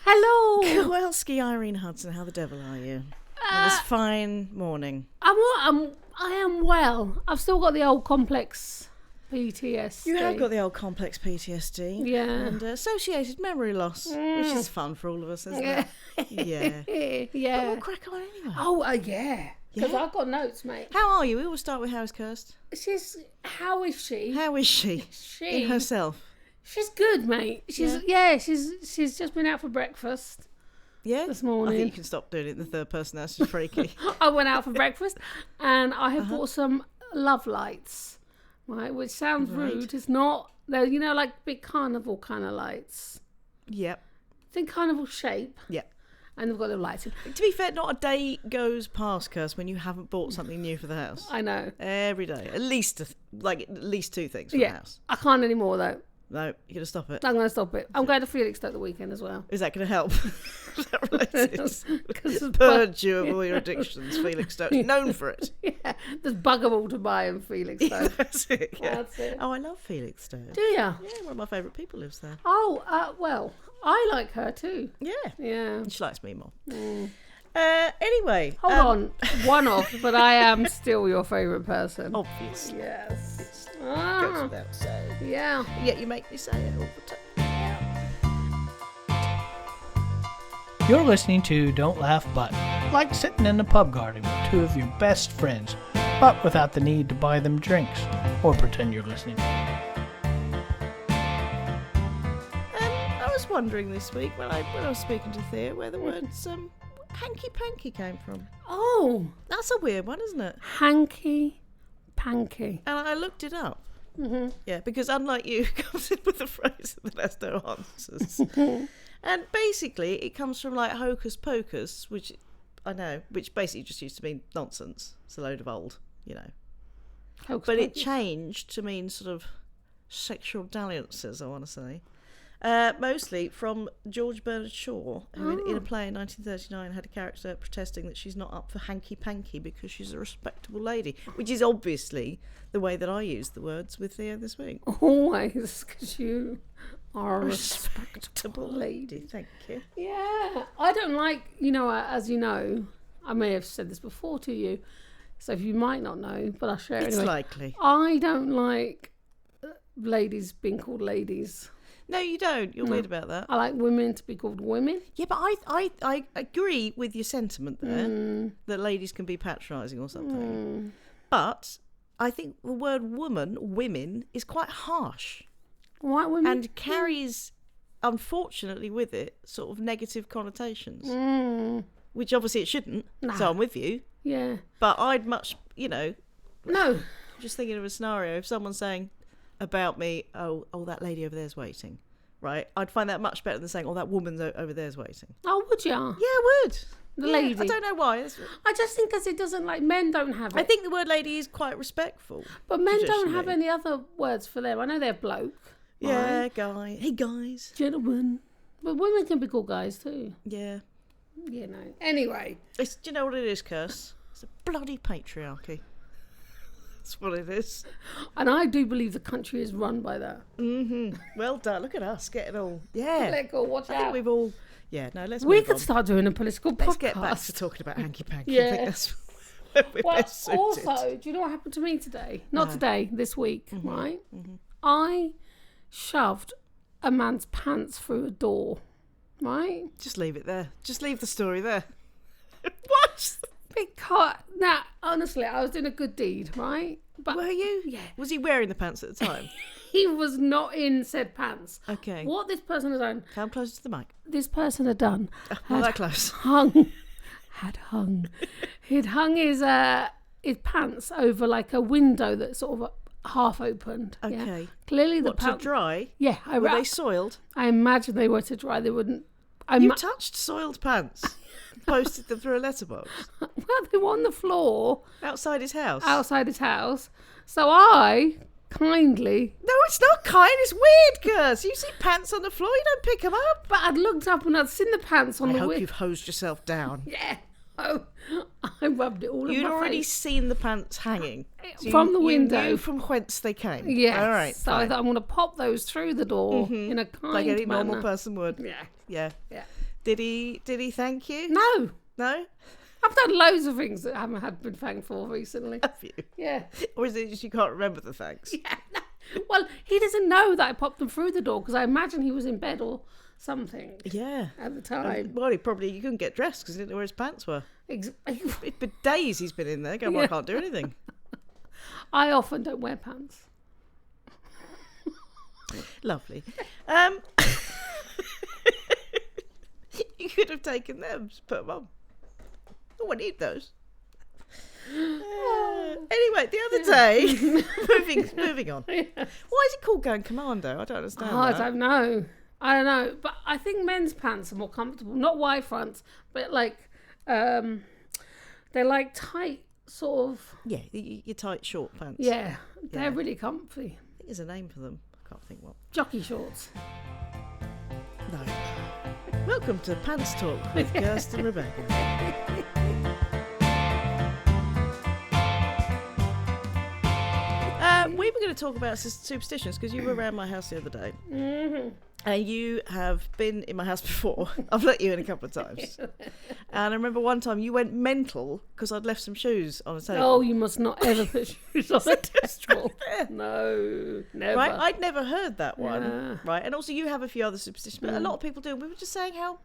Hello. Kowalski, Irene Hudson, how the devil are you? On this fine morning. I am well. I've still got the old complex PTSD. You have got the old complex PTSD. Yeah. And associated memory loss, which is fun for all of us, isn't it? Yeah. Yeah. But we'll crack on anyway. Oh, yeah. Because I've got notes, mate. How are you? We always start with how is Kirst. How is she? How is she? In herself. She's good, mate. She's just been out for breakfast. Yeah? This morning. I think you can stop doing it in the third person. That's just freaky. I went out for breakfast and I have bought some love lights, right? Which sounds rude. It's not. They're, like big carnival kind of lights. Yep. Think carnival shape. Yep. And they've got the lights in. To be fair, not a day goes past, Kirst, when you haven't bought something new for the house. I know. Every day. At least two things for the house. I can't anymore, though. No, you're going to stop it. I'm going to stop it. I'm going to Felixstowe the weekend as well. Is that going to help? Is that related? Because Purge you of all your addictions. Felixstowe is known for it. Yeah, there's buggerable to buy in Felixstowe. That's it, yeah. That's it. Oh, I love Felixstowe. Do you? Yeah, one of my favourite people lives there. Oh, well, I like her too. Yeah. Yeah. She likes me more. Anyway. Hold on. One off, but I am still your favourite person. Obviously. Yes. Goes without saying. Yeah. Yet you make me say it all the time. You're listening to Don't Laugh But, like sitting in the pub garden with two of your best friends, but without the need to buy them drinks or pretend you're listening. I was wondering this week when I was speaking to Thea where the words hanky-panky came from. Oh. That's a weird one, isn't it? Hanky-panky. And I looked it up. Mm-hmm. Yeah, because unlike you, it comes in with a phrase that has no answers. And basically, it comes from like hocus pocus, which basically just used to mean nonsense. It's a load of old, Hocus But it pocus. changed to mean sort of sexual dalliances, I want to say. Mostly from George Bernard Shaw, who in a play in 1939 had a character protesting that she's not up for hanky-panky because she's a respectable lady, which is obviously the way that I use the words with Theo this week. Always, because you are a respectable lady. Thank you. Yeah. I don't like, as you know, I may have said this before to you, so if you might not know, but I'll share it It's anyway. likely. I don't like ladies being called ladies. No, you don't. You're weird about that. I like women to be called women. Yeah, but I agree with your sentiment there, that ladies can be patronising or something. But I think the word women, is quite harsh. White women? And carries, unfortunately, with it, sort of negative connotations. Which obviously it shouldn't, so I'm with you. Yeah. But I'd much, No. just thinking of a scenario, if someone's saying about me, oh, that lady over there's waiting, right? I'd find that much better than saying, oh, that woman over there's waiting. Oh, would you? Yeah, I would. The lady. I don't know why. I just think because it doesn't, men don't have it. I think the word lady is quite respectful. But men don't have traditionally. any other words for them. I know they're bloke. Yeah, right? guy. Hey, guys. Gentlemen. But women can be called guys too. Yeah. Anyway. Do you know what it is, Curse? It's a bloody patriarchy. That's what it is. And I do believe the country is run by that. Well done. Look at us getting all... Yeah. Political, watch I out. think we've all... Yeah, no, let's We move could on. start doing a political podcast. Let's get back to talking about hanky-panky. Yeah. I think that's where we're Well, best suited. also, do you know what happened to me today? Not today, this week, right? I shoved a man's pants through a door, right? Just leave it there. Just leave the story there. What? Because, now, honestly, I was doing a good deed, right? But Were you? Yeah. Was he wearing the pants at the time? he was not in said pants. Okay. What this person had done, Come closer to the mic. this person had done, Not that close. He'd hung his pants over like a window that's sort of half opened. Yeah? Okay. Clearly the What, to pants. dry? Yeah, Were they soiled? I imagine they were to dry. They wouldn't. You touched soiled pants. Posted them through a letterbox. Well, they were on the floor Outside his house. outside his house. So I kindly, No, it's not kind. It's weird, Gus. You see pants on the floor, you don't pick them up. but I'd looked up and I'd seen the pants on I the hope window. you've hosed yourself down. Yeah. Oh, I rubbed it all in You'd my already face. seen the pants hanging. So From the you window. knew from whence they came. Yes. All right. So I fine. thought I'm going to pop those through the door in a kind Like any manner. normal person would. Yeah. Yeah. Yeah. Did he thank you? No. No? I've done loads of things that I haven't had been thanked for recently. Have you? Yeah. Or is it just you can't remember the thanks? Yeah. No. Well, he doesn't know that I popped them through the door because I imagine he was in bed or something. Yeah. At the time. Well, you couldn't get dressed because he didn't know where his pants were. It's been days he's been in there going, well, I can't do anything. I often don't wear pants. Lovely. You could have taken them, just put them on. Oh, I need those. Anyway, the other day, moving on. Yes. Why is it called going commando? I don't understand. I don't know. But I think men's pants are more comfortable. Not wide fronts, but like they're like tight, sort of. Yeah, your tight short pants. Yeah, they're really comfy. I think there's a name for them. I can't think what. Jockey shorts. No. Welcome to Pants Talk with Kirsten and Rebecca. We were going to talk about superstitions because you were around my house the other day. Mm-hmm. And you have been in my house before. I've let you in a couple of times. And I remember one time you went mental because I'd left some shoes on a table. Oh, you must not ever put shoes on a table. No, never. Right, I'd never heard that one. Yeah. Right, and also you have a few other superstitions, but a lot of people do. We were just saying how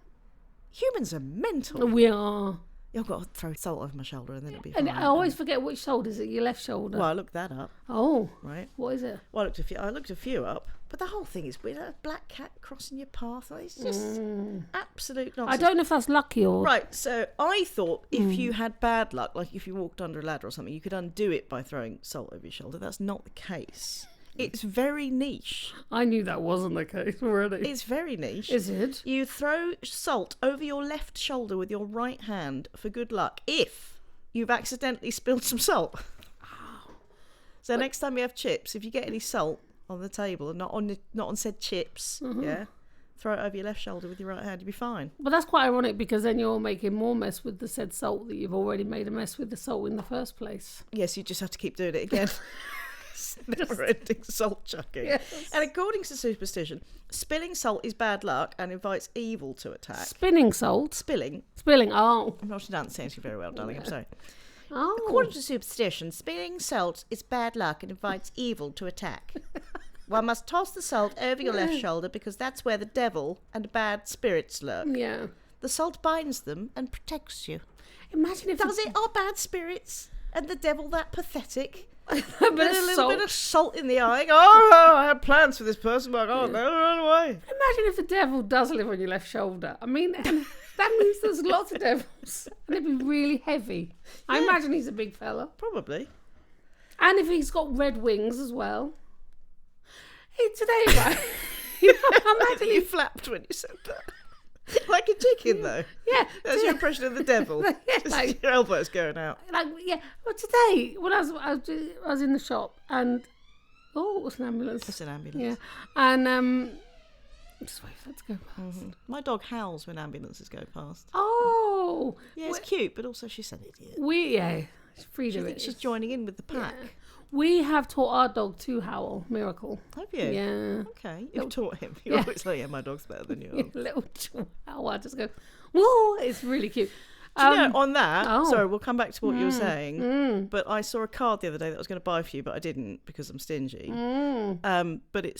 humans are mental. We are. I've got to throw salt over my shoulder and then it'll be fine. And I always forget which shoulder is it, your left shoulder. Well, I looked that up. Oh. Right. What is it? Well, I looked a few up, but the whole thing is weird. A black cat crossing your path. It's just absolute nonsense. I don't know if that's lucky or... Right, so I thought if you had bad luck, like if you walked under a ladder or something, you could undo it by throwing salt over your shoulder. That's not the case. It's very niche. I knew that wasn't the case already. It's very niche. Is it? You throw salt over your left shoulder with your right hand for good luck if you've accidentally spilled some salt. So next time you have chips, if you get any salt on the table and not on said chips, yeah, throw it over your left shoulder with your right hand, you'll be fine. But that's quite ironic because then you're making more mess with the said salt that you've already made a mess with the salt in the first place. Yes, you just have to keep doing it again. Never-ending salt chucking. Yes. And according to superstition, spilling salt is bad luck and invites evil to attack. Spinning salt? Spilling. Oh. I'm not enunciating very well, darling. I'm sorry. Oh. According to superstition, spilling salt is bad luck and invites evil to attack. One must toss the salt over your left shoulder because that's where the devil and bad spirits lurk. Yeah. The salt binds them and protects you. Imagine if... Does it? Are bad spirits and the devil that pathetic? a little bit of salt in the eye. Oh, I had plans for this person, but I can't run away. Imagine if the devil does live on your left shoulder. I mean, that means there's lots of devils. And it'd be really heavy. I imagine he's a big fella. Probably. And if he's got red wings as well. Hey, today, right? Imagine you flapped when you said that. Like a chicken, though. Yeah. That's your impression of the devil. Just your elbows going out. Well, today, when I was in the shop and... Oh, it was an ambulance. It's an ambulance. Yeah. And... just wait for that to go past. Mm-hmm. My dog howls when ambulances go past. Oh! Yeah, it's cute, but also she's an idiot. She's free to it. She's joining in with the pack. Yeah. We have taught our dog to howl. Miracle. Have you? Yeah. Okay. You've taught him. You always say, yeah, my dog's better than yours. Little chihuahua. Just go, whoa. It's really cute. Do you know, on that, sorry, we'll come back to what you were saying, but I saw a card the other day that I was going to buy for you, but I didn't because I'm stingy. But it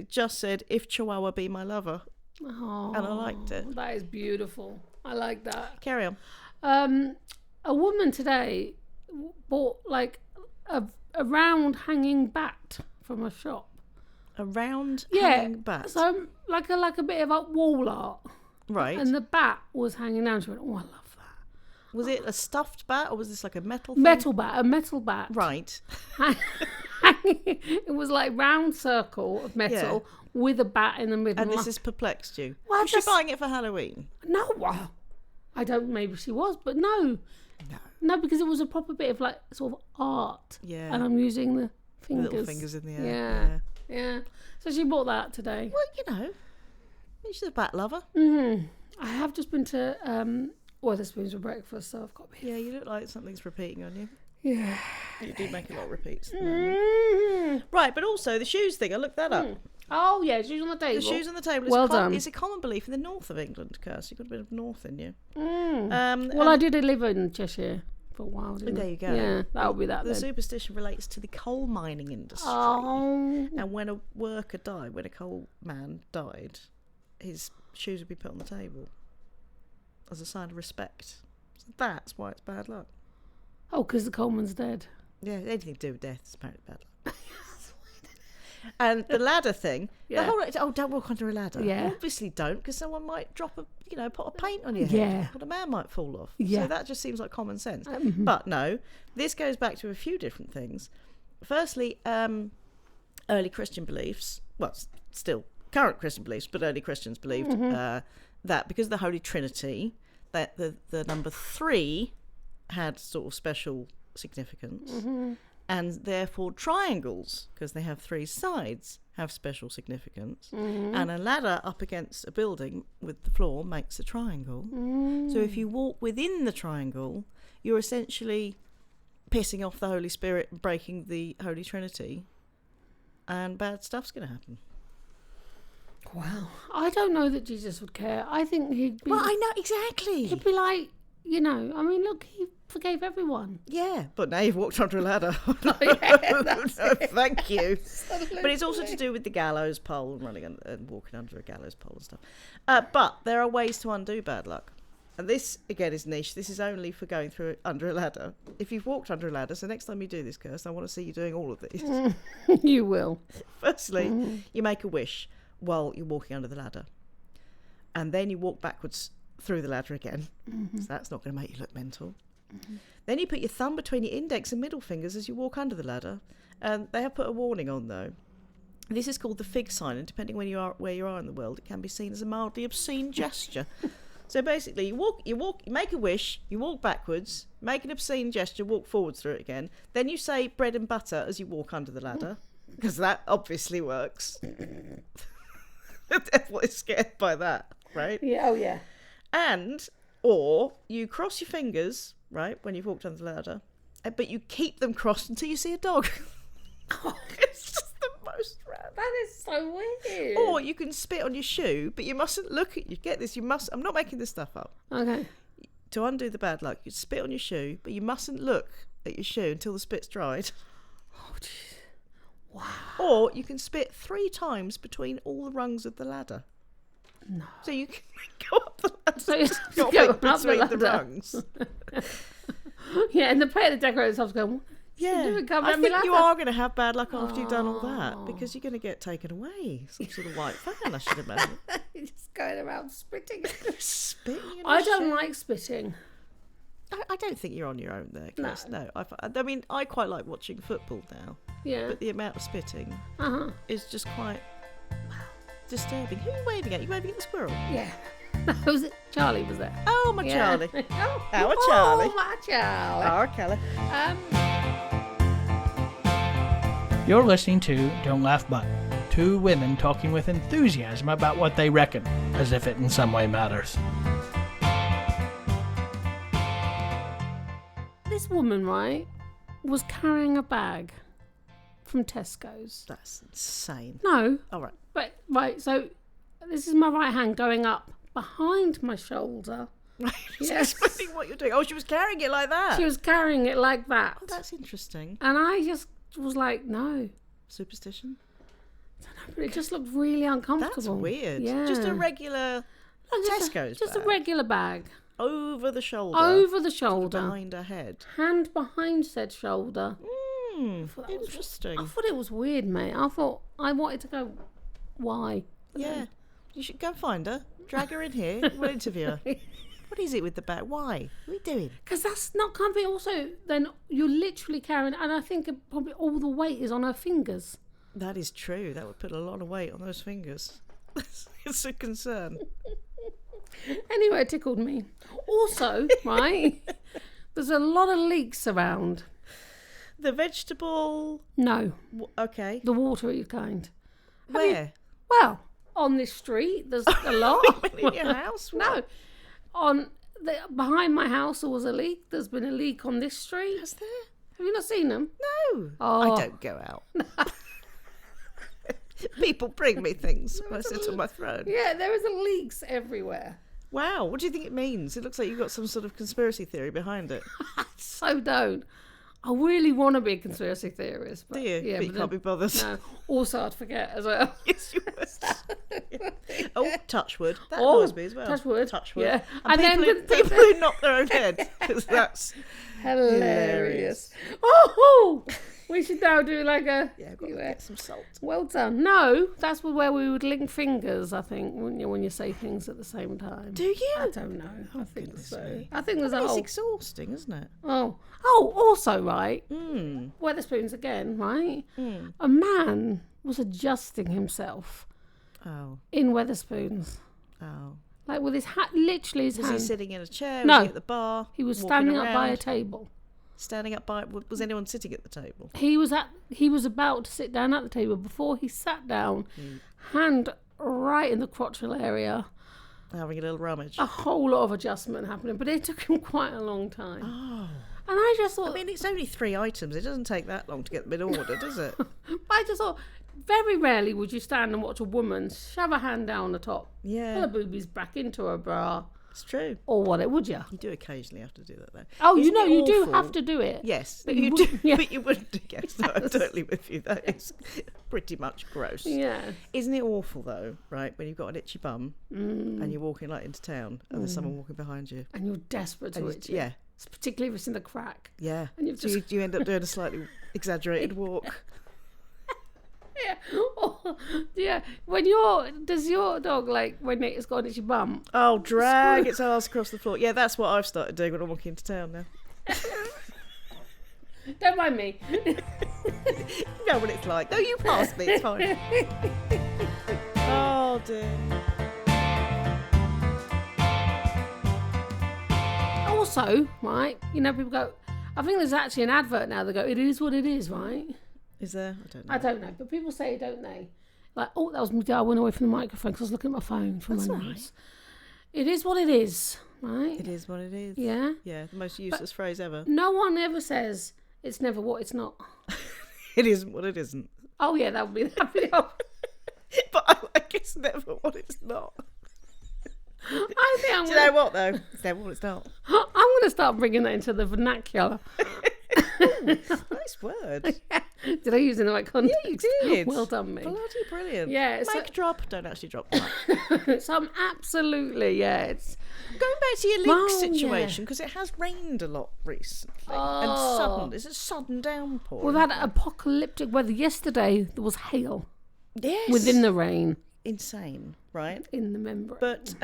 just said, if Chihuahua be my lover. Oh, and I liked it. That is beautiful. I like that. Carry on. A woman today bought like a round hanging bat from a shop. A round hanging bat? So like a bit of wall art. Right. And the bat was hanging down. She went, oh, I love that. Was it a stuffed bat or was this like a metal thing? A metal bat. Right. It was like round circle of metal with a bat in the middle. And this has perplexed you. Well, was she buying it for Halloween? No. Well, I don't, maybe she was, but no. No, because it was a proper bit of like sort of art. Yeah. And I'm using the fingers. Little fingers in the air. Yeah. So she bought that today. Well, you know, she's a bat lover. Mm-hmm. I have just been to Wetherspoons for breakfast, so I've got a bit. Yeah, you look like something's repeating on you. Yeah. You do make a lot of repeats at the moment. Right, but also the shoes thing, I looked that up. Oh, yeah, shoes on the table. The shoes on the table Well done. is a common belief in the north of England, Kirst. You've got a bit of north in you. Well, I did live in Cheshire for a while, didn't I? There you go. Yeah, that'll be that The then. superstition relates to the coal mining industry. Oh. And when a worker died, when a coal man died, his shoes would be put on the table as a sign of respect. So that's why it's bad luck. Oh, because the Coleman's dead. Yeah, anything to do with death is apparently bad luck. And the ladder thing, the whole don't walk under a ladder. Yeah. You obviously don't, because someone might drop a pot of paint on your head. Yeah. Or a man might fall off. Yeah. So that just seems like common sense. But no, this goes back to a few different things. Firstly, early Christian beliefs, well, still current Christian beliefs, but early Christians believed that because of the Holy Trinity, that the number 3 had sort of special significance. And therefore triangles, because they have 3 sides, have special significance. And a ladder up against a building with the floor makes a triangle. So if you walk within the triangle, you're essentially pissing off the Holy Spirit and breaking the Holy Trinity, and bad stuff's going to happen. Wow. I don't know that Jesus would care. I think he'd be... Well, I know, exactly. He'd be like, I mean, look, he forgave everyone. Yeah, but now you've walked onto a ladder. Thank you. But it's also to do with the gallows pole and walking under a gallows pole and stuff. But there are ways to undo bad luck. And this, again, is niche. This is only for going through under a ladder. If you've walked under a ladder, so next time you do this, Kirst, I want to see you doing all of these. You will. Firstly, you make a wish while you're walking under the ladder. And then you walk backwards through the ladder again. So that's not going to make you look mental. Then you put your thumb between your index and middle fingers as you walk under the ladder. And they have put a warning on, though. This is called the fig sign, and depending where you are in the world, it can be seen as a mildly obscene gesture. So basically, you make a wish, you walk backwards, make an obscene gesture, walk forwards through it again. Then you say bread and butter as you walk under the ladder, because that obviously works. The devil is scared by that, right? Yeah. Oh, yeah. Or you cross your fingers, right, when you've walked under the ladder, but you keep them crossed until you see a dog. It's just the most random. That is so weird. Or you can spit on your shoe, but you mustn't look at you. Get this, I'm not making this stuff up. Okay. To undo the bad luck, you spit on your shoe, but you mustn't look at your shoe until the spit's dried. Oh, jeez. Wow. Or you can spit 3 times between all the rungs of the ladder. No. So you can go up the ladder. So you have to not go between up the ladder. the rungs. Yeah, and the decorators have to go, Yeah, I think you are going to have bad luck after you've done all that, because you're going to get taken away. Some sort of white fan, I should imagine. You're just going around spitting. Spitting in I the don't shoe. like spitting. I don't think you're on your own there, Chris. No. I mean, I quite like watching football now, Yeah. but the amount of spitting is just quite disturbing. Who are you waving at? Are you waving at the squirrel? Yeah. Was it Charlie was there. Oh, my Yeah. Charlie. Our Charlie. Oh, my Charlie. Our Kelly. You're listening to Don't Laugh But, two women talking with enthusiasm about what they reckon, as if it in some way matters. This woman, right, was carrying a bag from Tesco's. That's insane. No. All right. But, right, so this is my right hand going up behind my shoulder. Yes. Explaining what you're doing. Oh, she was carrying it like that. She was carrying it like that. Oh, that's interesting. And I just was like, no. Superstition? I don't know, but it just looked really uncomfortable. That's weird. Yeah. Just a regular Tesco's Just bag. a regular bag. Over the shoulder. Over the shoulder. Behind her head. Hand behind said shoulder. Interesting. I thought it was weird, mate. I wanted to go, why? Yeah. You should go and find her. Drag her in here. We'll interview her. What is it with the bag? Why? What are you doing? Because that's not comfy. Also, then you're literally carrying, and I think probably all the weight is on her fingers. That is true. That would put a lot of weight on those fingers. It's a concern. Anyway, it tickled me. Also, right, there's a lot of leaks around. The vegetable... No. Okay. The watery kind. Where? Well, on this street, there's a lot. In your house? No. Behind my house there was a leak. There's been a leak on this street. Is there? Have you not seen them? No. Oh. I don't go out. People bring me things when I sit on my throne. Yeah, there is leaks everywhere. Wow, what do you think it means? It looks like you've got some sort of conspiracy theory behind it. So don't. I really want to be a conspiracy theorist. But, Do you? Yeah, but you can't be bothered. No. Also, I'd forget as well. Yes, you would. Oh, touch wood. That annoys me as well. Touch wood. Touch wood. Yeah. And people who knock their own head, because that's hilarious. Oh, we should now do like a... Yeah, I've got to get some salt. Well done. No, that's where we would link fingers, I think, when you say things at the same time. Do you? I don't know. I think so. Me. I think there's a It's whole... exhausting, isn't it? Oh, also, right, Weatherspoons again, right? A man was adjusting himself in Weatherspoons. Oh. Like with his hat, literally his Was hand. he sitting in a chair? No. Was he at the bar? He was walking standing up by a around? table. Standing up by... Was anyone sitting at the table? He was about to sit down at the table. Before he sat down, hand right in the crotchal area. Having a little rummage. A whole lot of adjustment happening, but it took him quite a long time. Oh. And I just thought... I mean, it's only 3 items. It doesn't take that long to get them in order, does it? I just thought, very rarely would you stand and watch a woman shove a hand down the top, Yeah. pull her boobies back into her bra, It's true. or what? Would you? You do occasionally have to do that, though. Oh, Isn't it you do awful? have to do it. Yes, But you you do. wouldn't- yeah. But you wouldn't. Yes, no, I'm totally with you. That is pretty much gross. Yeah. Isn't it awful though? Right, when you've got an itchy bum and you're walking like into town and there's someone walking behind you. And you're desperate to And itch it. yeah, Particularly if it's in the crack. yeah. And you've So just... you end up doing a slightly exaggerated walk. Yeah. Oh, yeah. Does your dog, like, when it's got an itchy bum? Oh, drag its arse across the floor. Yeah, that's what I've started doing when I'm walking into town now. Don't mind me. You know what it's like. No, you passed me. It's fine. Oh dear. Also, right, people go, I think there's actually an advert now that go, it is what it is, right? Is there? I don't know. I don't know, but people say it, don't they? Like, oh, that was me. I went away from the microphone because I was looking at my phone for my notes. Right. It is what it is, right? It is what it is. Yeah. Yeah, the most useless phrase ever. No one ever says it's never what it's not. It isn't what it isn't. Oh yeah, that would be the But I guess never what it's not. I think I'm Do you know what though? It's never what it's not. I'm going to start bringing that into the vernacular. Nice word. Did I use it in the right context? Yeah, you did. Well done, me. Bloody brilliant. Yeah, Mic drop. Don't actually drop that. So I'm absolutely, yeah. It's Going back to your leak Well, situation, because it has rained a lot recently. And sudden. It's a sudden downpour. we've had apocalyptic weather. Yesterday there was hail yes. within the rain Insane, right? in the membrane. But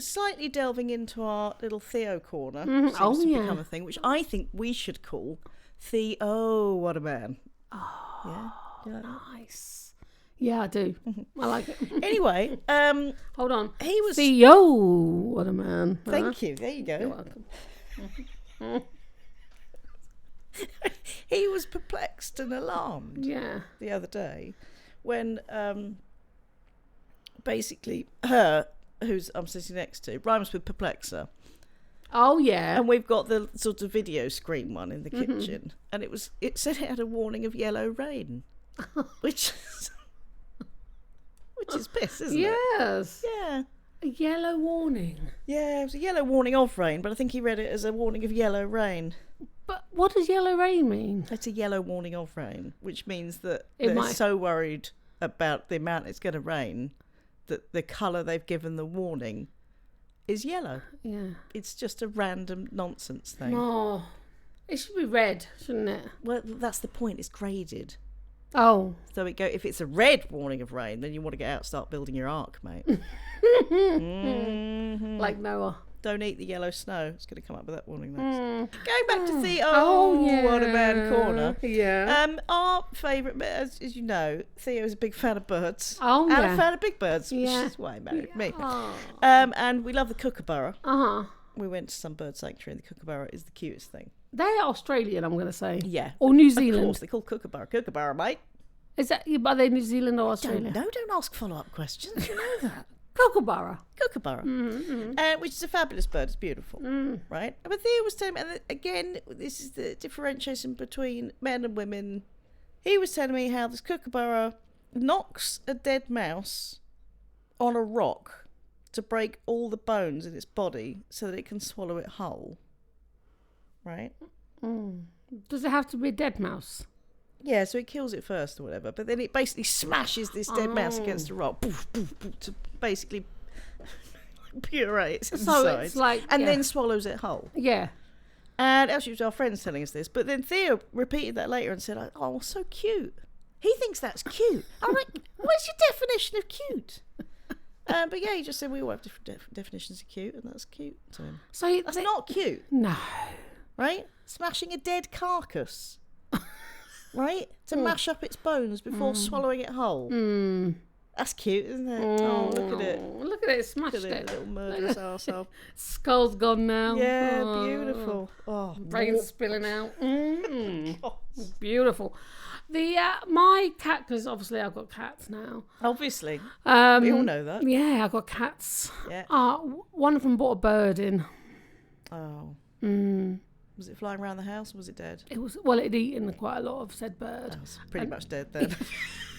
slightly delving into our little Theo corner seems Oh, to yeah. become a thing, which I think we should call Oh, what a man. Oh, Yeah. You like that? nice. Yeah, I do. I like it. Anyway, Hold on. he was. Theo, what a man. Thank you. There you You're go. welcome. He was perplexed and alarmed Yeah. the other day when basically her, who's I'm sitting next to, rhymes with perplexer. Oh, yeah. And we've got the sort of video screen one in the kitchen, and it said it had a warning of yellow rain, which is piss, isn't it? Yes. Yeah. A yellow warning. Yeah, it was a yellow warning of rain, but I think he read it as a warning of yellow rain. But what does yellow rain mean? It's a yellow warning of rain, which means that It they're might- so worried about the amount it's going to rain that the colour they've given the warning is yellow. Yeah. It's just a random nonsense thing. Oh, it should be red, shouldn't it? Well, that's the point. It's graded. Oh. So if it's a red warning of rain, then you want to get out, start building your ark, mate. Like Noah. Don't eat the yellow snow. It's going to come up with that warning next. Mm. Going back to the yeah. what a man corner. Yeah. Our favourite, as you know, Theo is a big fan of birds. Oh, and yeah. a fan of big birds, Yeah. which is why he married me. Oh. And we love the kookaburra. Uh-huh. We went to some bird sanctuary, and the kookaburra is the cutest thing. They're Australian, I'm going to say. Yeah. Or New Of Zealand. course, they call kookaburra kookaburra, mate. Is that, are they New Zealand or Australia? Don't ask follow-up questions. You know that. Kookaburra. Kookaburra, which is a fabulous bird. It's beautiful, right? But Theo was telling me, and again, this is the differentiation between men and women. He was telling me how this kookaburra knocks a dead mouse on a rock to break all the bones in its body so that it can swallow it whole. Right? Does it have to be a dead mouse? Yeah, so it kills it first or whatever, but then it basically smashes this dead mouse against a rock, poof, poof, poof, to basically puree its insides, So it's like, and then swallows it whole. Yeah. And actually, it was our friends telling us this, but then Theo repeated that later and said, "Oh, so cute." He thinks that's cute. I'm like, "What's your definition of cute?" But yeah, he just said we all have different definitions of cute, and that's cute to him. So That's not cute, No. right? Smashing a dead carcass. Right? To mash up its bones before swallowing it whole. That's cute, isn't it? Oh, look at it. Look at it, smashed Look at it. little murderous arsehole. Skull's gone now. Yeah, Oh. beautiful. Oh, Brains spilling out. Beautiful. The my cat, because obviously I've got cats now. obviously. We all know that. Yeah, I've got cats. Yeah. One of them brought a bird in. Oh. Was it flying around the house or was it dead? It was, well, it'd eaten quite a lot of said bird. It's pretty much dead then.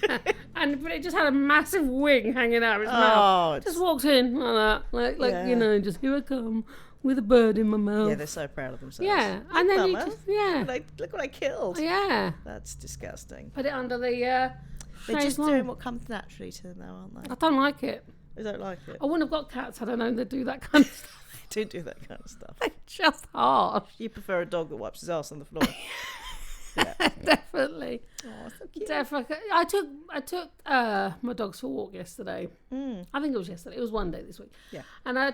But it just had a massive wing hanging out of its mouth. Just walked in like that. Like Yeah. you know, just here I come with a bird in my mouth. Yeah, they're so proud of themselves. Yeah, and then you Bummer. just, yeah. Like, look what I killed. Yeah. That's disgusting. Put it under the They're chaise just lounge. doing what comes naturally to them now, aren't they? I don't like it. They don't like it. I wouldn't have got cats had I known they'd do that kind of stuff. They do that kind of stuff. It's just hard. You prefer a dog that wipes his ass on the floor. Definitely. Oh, so cute. Definitely. I took my dogs for a walk yesterday. I think it was yesterday. It was one day this week. Yeah. And I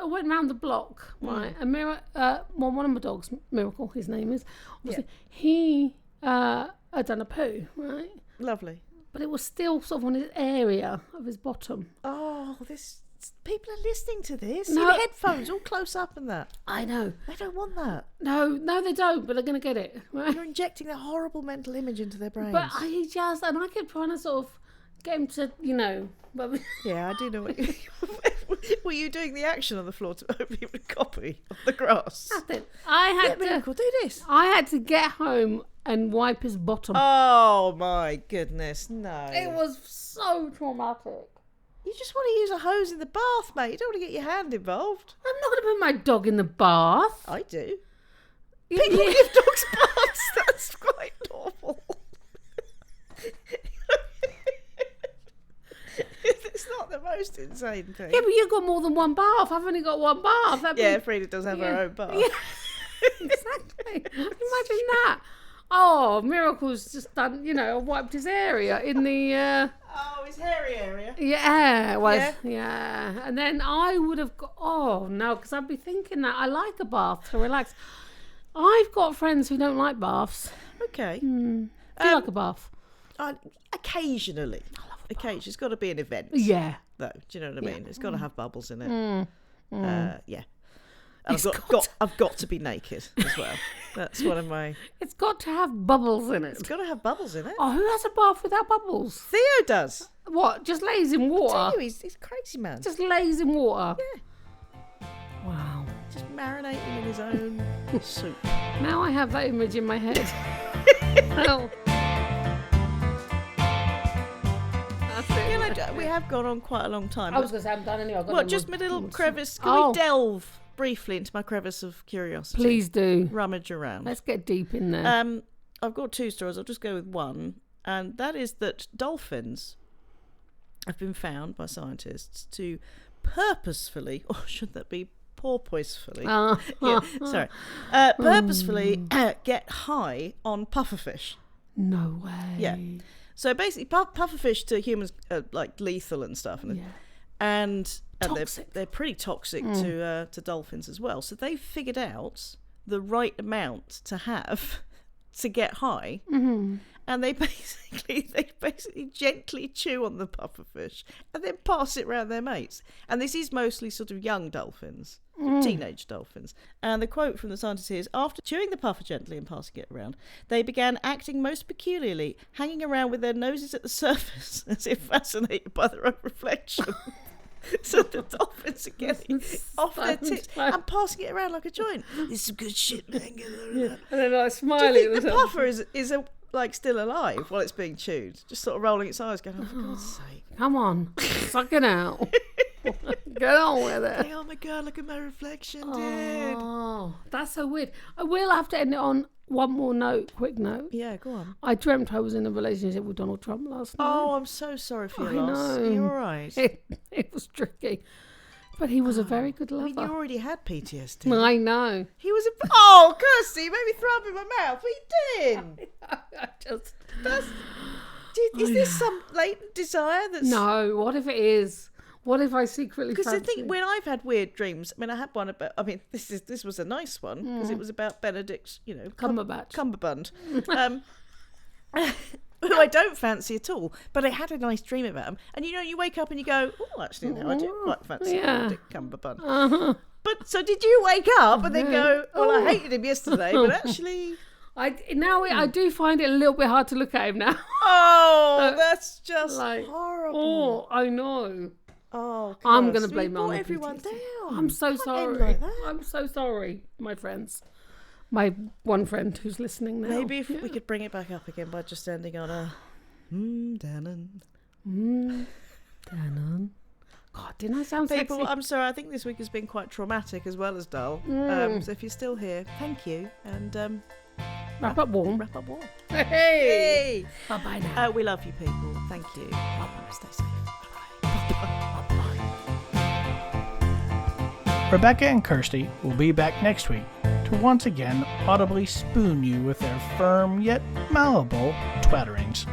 went round the block, right? And one of my dogs, Miracle, his name is. Obviously, he had done a poo, right? Lovely. But it was still sort of on his area of his bottom. Oh, this people are listening to this. No. In headphones, all close up and that. I know. They don't want that. No, they don't. But they're gonna get it, right? You're injecting that horrible mental image into their brains. But I kept trying to sort of get him to, But yeah, I do know what you... Were you doing the action on the floor to hope he would copy of the grass? nothing. I had Miracle, do this. I had to get home and wipe his bottom. Oh my goodness, no. It was so traumatic. You just want to use a hose in the bath, mate. You don't want to get your hand involved. I'm not going to put my dog in the bath. I do. You- People you- give dogs baths. That's quite normal. It's not the most insane thing. Yeah, but you've got more than one bath. I've only got one bath. Yeah, Frida does have her own bath. Yeah. Exactly. Imagine that. Oh, Miracle's just done, wiped his area in the... Oh, his hairy area. Yeah, it was. Yeah. Yeah. And then I would have got... Oh, no, because I'd be thinking that I like a bath to relax. I've got friends who don't like baths. Okay. Do you like a bath? Occasionally. Occasionally. It's got to be an event. Yeah. Though. Do you know what I mean? It's got to have bubbles in it. Yeah. And I've got to be naked as well. That's one of my... It's got to have bubbles in it. It's got to have bubbles in it. Oh, who has a bath without bubbles? Theo does. What? Just lays in water? Theo, he's crazy, man. Just lays in water? Yeah. Wow. Just marinating in his own soup. Now I have that image in my head. Well, that's it. We have gone on quite a long time. I was going to say I haven't done any. I've got What, no just more- my little more- crevice? Can Oh. we delve briefly into my crevice of curiosity? Please do. Rummage around. Let's get deep in there. I've got two stories. I'll just go with one. And that is that dolphins have been found by scientists to purposefully, or should that be porpoisefully? Purposefully get high on pufferfish. No way. Yeah. So basically, pufferfish to humans are like lethal and stuff, and Yeah. and Toxic. they're pretty toxic to dolphins as well. So they figured out the right amount to have to get high, and they basically gently chew on the pufferfish and then pass it around their mates. And this is mostly sort of young dolphins. Teenage dolphins. And the quote from the scientist here is, after chewing the puffer gently and passing it around, they began acting most peculiarly, hanging around with their noses at the surface as if fascinated by their own reflection. So the dolphins are getting off their tits and passing it around like a joint. It's some good shit, man. And then like Do you smiling. think the puffer is like still alive while it's being chewed, just sort of rolling its eyes, going, "Oh, for God's sake, Come on, suck it out. Get on with it. oh my God, look at my reflection, dude." Oh, that's so weird. I will have to end it on one more note, quick note. Yeah, go on. I dreamt I was in a relationship with Donald Trump last night. Oh, I'm so sorry for your I loss. know. Are you all right? It was tricky. But he was a very good I lover. mean, you already had PTSD. I know. He was a... Oh, Kirsty, you made me throw up in my mouth. What are you doing? I just... Is this some latent desire that's... No, what if it is? What if I secretly Because I fancy? think when I've had weird dreams, I mean, I had one about... I mean, this was a nice one, because it was about Benedict's, Cumberbatch. Cumberbund. Who I don't fancy at all, but I had a nice dream about him. And you wake up and you go, "Oh, actually, no, I do quite fancy Benedict Cumberbund." Uh-huh. But so did you wake up and then go, "Well, I hated him yesterday, but actually..." I do find it a little bit hard to look at him now. Oh, that's just Like, horrible. Oh, I know. Oh, I'm going to Kirst, blame you it on brought the everyone PTSD. down. I'm so Can't end sorry. like that. I'm so sorry, my friends. My one friend who's listening now. Maybe if we could bring it back up again by just ending on a Dannon. Dannon. God, didn't I sound People, sexy? I'm sorry, I think this week has been quite traumatic as well as dull. So if you're still here, thank you. And Wrap up warm. wrap up warm. Hey! Bye-bye now. We love you people. Thank you. Bye-bye. Stay safe. Rebecca and Kirsty will be back next week to once again audibly spoon you with their firm yet malleable twatterings.